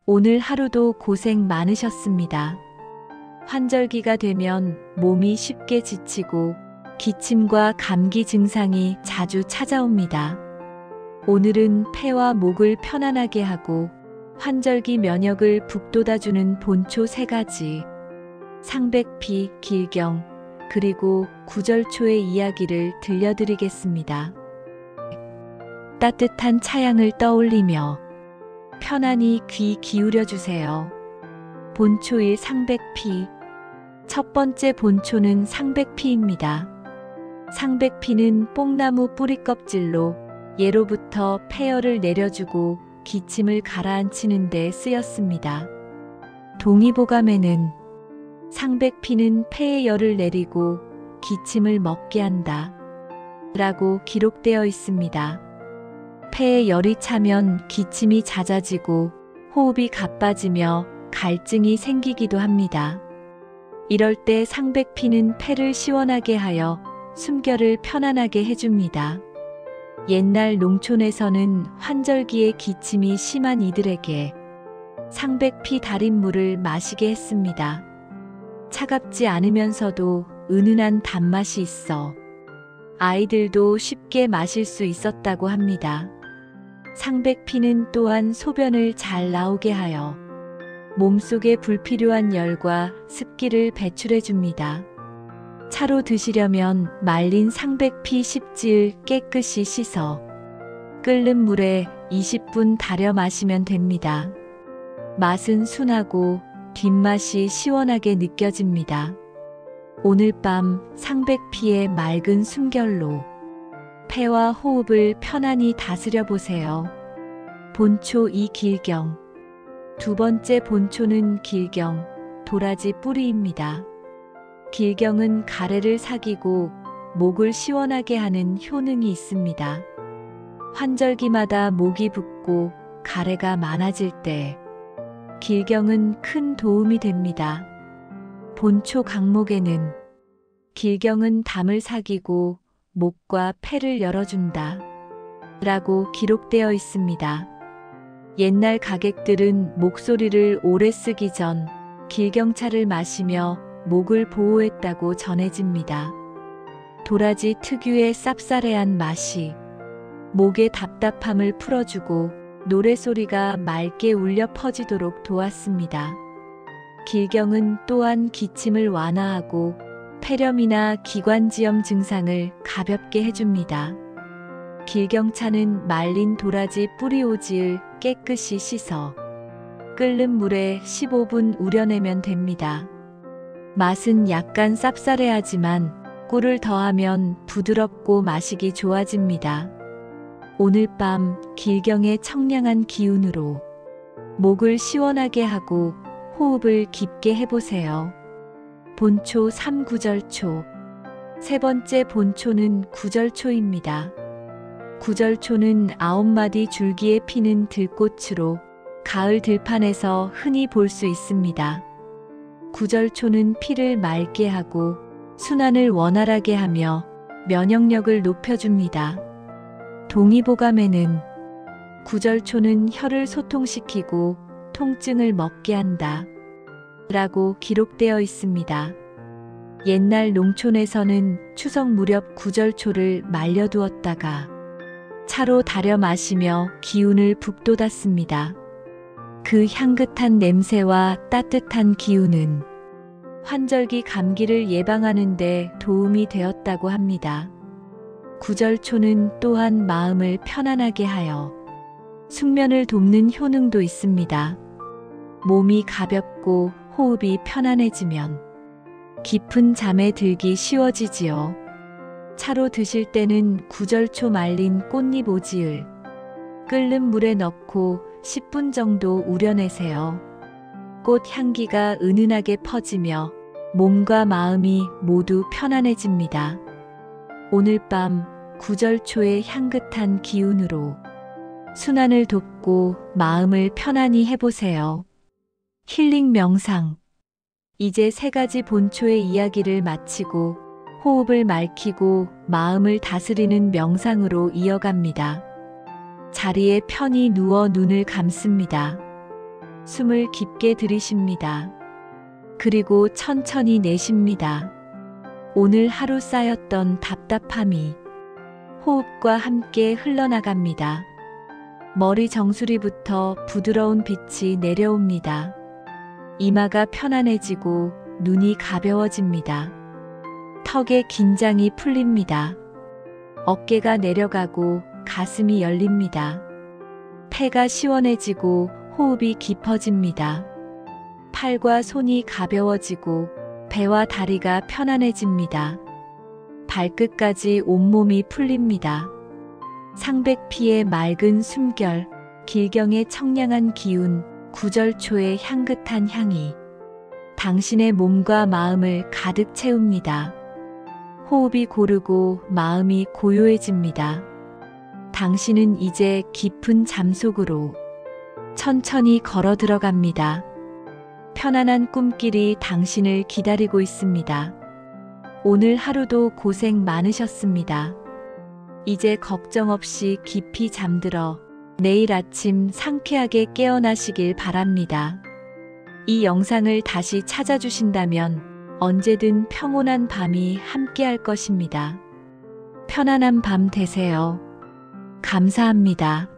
오늘 하루도 고생 많으셨습니다. 환절기가 되면 몸이 쉽게 지치고 기침과 감기 증상이 자주 찾아옵니다. 오늘은 폐와 목을 편안하게 하고 환절기 면역을 북돋아주는 본초 3가지, 상백피, 길경, 그리고 구절초의 이야기를 들려드리겠습니다. 따뜻한 차향을 떠올리며 편안히 귀 기울여 주세요. 본초일 상백피. 첫 번째 본초는 상백피입니다. 상백피는 뽕나무 뿌리 껍질로 예로부터 폐열을 내려주고 기침을 가라앉히는 데 쓰였습니다. 동의보감에는 상백피는 폐의 열을 내리고 기침을 멎게 한다 라고 기록되어 있습니다. 폐에 열이 차면 기침이 잦아지고 호흡이 가빠지며 갈증이 생기기도 합니다. 이럴 때 상백피는 폐를 시원하게 하여 숨결을 편안하게 해줍니다. 옛날 농촌에서는 환절기에 기침이 심한 이들에게 상백피 달인 물을 마시게 했습니다. 차갑지 않으면서도 은은한 단맛이 있어 아이들도 쉽게 마실 수 있었다고 합니다. 상백피는 또한 소변을 잘 나오게 하여 몸속에 불필요한 열과 습기를 배출해 줍니다. 차로 드시려면 말린 상백피 10질 깨끗이 씻어 끓는 물에 20분 달여 마시면 됩니다. 맛은 순하고 뒷맛이 시원하게 느껴집니다. 오늘 밤 상백피의 맑은 숨결로 폐와 호흡을 편안히 다스려 보세요. 본초 2 길경. 두 번째 본초는 길경, 도라지 뿌리입니다. 길경은 가래를삭이고 목을 시원하게 하는 효능이 있습니다. 환절기마다 목이 붓고 가래가 많아질 때 길경은 큰 도움이 됩니다. 본초 강목에는 길경은 담을 사귀고 목과 폐를 열어준다 라고 기록되어 있습니다. 옛날 가객들은 목소리를 오래 쓰기 전 길경차를 마시며 목을 보호했다고 전해집니다. 도라지 특유의 쌉싸래한 맛이 목의 답답함을 풀어주고 노래소리가 맑게 울려 퍼지도록 도왔습니다. 길경은 또한 기침을 완화하고 폐렴이나 기관지염 증상을 가볍게 해줍니다. 길경차는 말린 도라지 뿌리 오지을 깨끗이 씻어 끓는 물에 15분 우려내면 됩니다. 맛은 약간 쌉싸래하지만 꿀을 더하면 부드럽고 마시기 좋아집니다. 오늘 밤 길경의 청량한 기운으로 목을 시원하게 하고 호흡을 깊게 해보세요. 본초 3 구절초. 세 번째 본초는 구절초입니다. 구절초는 9마디 줄기에 피는 들꽃으로 가을 들판에서 흔히 볼 수 있습니다. 구절초는 피를 맑게 하고 순환을 원활하게 하며 면역력을 높여줍니다. 동의보감에는 구절초는 혈을 소통시키고 통증을 멎게 한다 라고 기록되어 있습니다. 옛날 농촌에서는 추석 무렵 구절초를 말려두었다가 차로 달여 마시며 기운을 북돋았습니다. 그 향긋한 냄새와 따뜻한 기운은 환절기 감기를 예방하는 데 도움이 되었다고 합니다. 구절초는 또한 마음을 편안하게 하여 숙면을 돕는 효능도 있습니다. 몸이 가볍고 호흡이 편안해지면 깊은 잠에 들기 쉬워지지요. 차로 드실 때는 구절초 말린 꽃잎 오지을 끓는 물에 넣고 10분 정도 우려내세요. 꽃 향기가 은은하게 퍼지며 몸과 마음이 모두 편안해집니다. 오늘 밤 구절초의 향긋한 기운으로 순환을 돕고 마음을 편안히 해보세요. 힐링 명상. 이제 3가지 본초의 이야기를 마치고 호흡을 맑히고 마음을 다스리는 명상으로 이어갑니다. 자리에 편히 누워 눈을 감습니다. 숨을 깊게 들이쉽니다. 그리고 천천히 내쉽니다. 오늘 하루 쌓였던 답답함이 호흡과 함께 흘러나갑니다. 머리 정수리부터 부드러운 빛이 내려옵니다. 이마가 편안해지고 눈이 가벼워집니다. 턱에 긴장이 풀립니다. 어깨가 내려가고 가슴이 열립니다. 폐가 시원해지고 호흡이 깊어집니다. 팔과 손이 가벼워지고 배와 다리가 편안해집니다. 발끝까지 온몸이 풀립니다. 상백피의 맑은 숨결, 길경의 청량한 기운, 구절초의 향긋한 향이 당신의 몸과 마음을 가득 채웁니다. 호흡이 고르고 마음이 고요해집니다. 당신은 이제 깊은 잠 속으로 천천히 걸어 들어갑니다. 편안한 꿈길이 당신을 기다리고 있습니다. 오늘 하루도 고생 많으셨습니다. 이제 걱정 없이 깊이 잠들어 내일 아침 상쾌하게 깨어나시길 바랍니다. 이 영상을 다시 찾아주신다면 언제든 평온한 밤이 함께할 것입니다. 편안한 밤 되세요. 감사합니다.